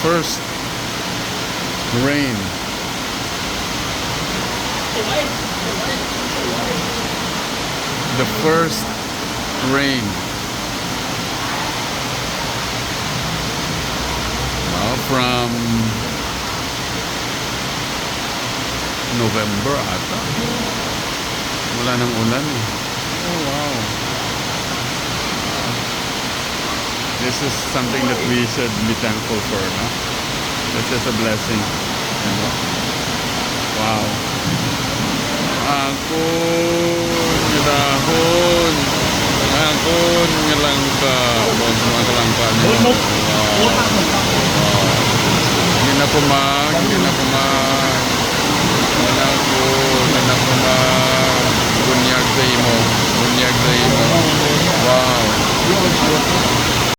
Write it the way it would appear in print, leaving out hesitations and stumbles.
first rain. The first rain. Well, from November ata. Wala nang ulan eh. Oh wow. This is something that we should be thankful for, no? This is a blessing. Wow. Akon dahon. Akon ngelangka. Bos ngelangka. Wow. Hindi na pumag.